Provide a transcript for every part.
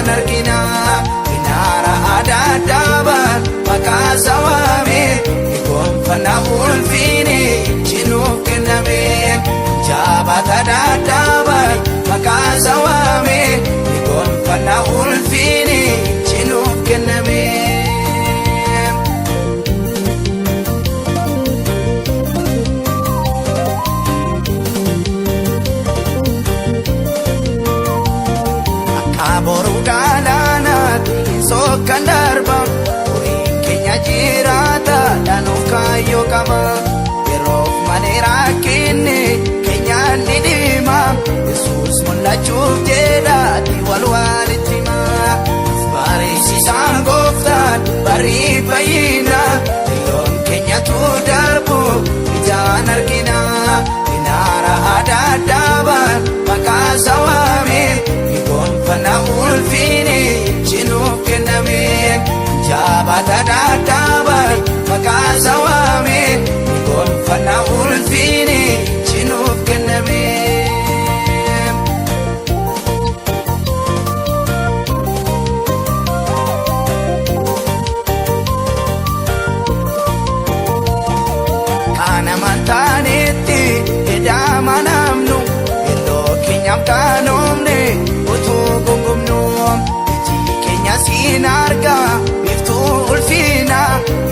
ijaan argina. Inaara adaaddaaban maqaa sawaame gonfannaa ulfiini jinuuf kenname. Jabaata adaaddaaban maqaa sawaame gonfannaa ulfiini jinuuf kenname. Boruu galaanaatti sokkaan darba horiin keenya jiraata dhanuuf kaayyoo qaba. Yeroof malee rakkinni keenyaan ni dhima Yesuus mul'achuuf jedha ati walitti hima. Barsiisaan gooftaan barii fayyina yoon keenyatu darbu ijaan argina. Inaara adaaddaaban maqaa sawaame gonfannaa ulfiini jinuuf kenname. Jabaata adaaddaaban maqaa sawaame gonfannaa ulfiini jinuuf kenname. Kana mantaanetti edama namnu yeroo keenyaaf kaanoomne utuu gungumnu. Iji keenya siin arga biftuu ulfiina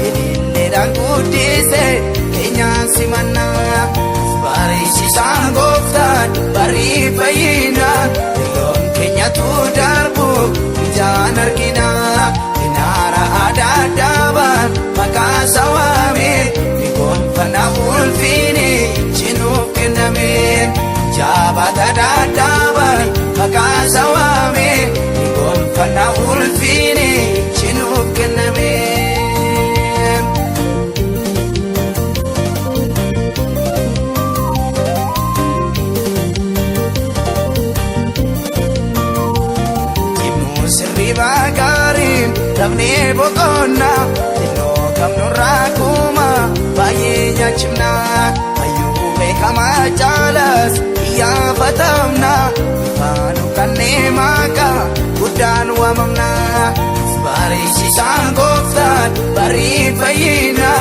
ililleedhaan guddise keenyaan simanna. Barsiisaan gooftaan barii fayyina yoon keenyatu darbu ijaan argina. Inaara adaaddaaban maqaa sawaame gonfannaa ulfiini jinuuf kenname. Jabaata adaaddaaban maqaa sawaame gonfannaa ulfiini jinuuf kenname. Timuu sirrii baagaariin dhabnee boqonnaa xinnoo qabnurraa kuma baay'ee nyaachifna. Hayyuu beekamaa jaalas iyyafatamna ifaanu kannee maqaa guddaan waamamna. Barsiisaan gooftaan barii fayyina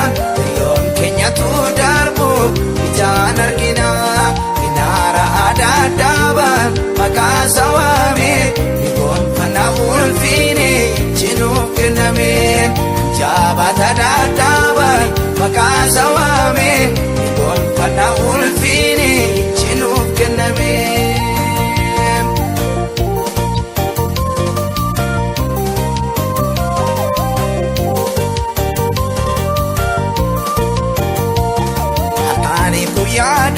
yoon keenyatu darbu ijaan argina. Inaara adaaddaaban maqaa sawaame gonfannaa ulfiini jinuuf kenname. Jabaata adaaddaaban maqaa sawaame gonfannaa ulfiini jinuuf kenname. Ani guyyaa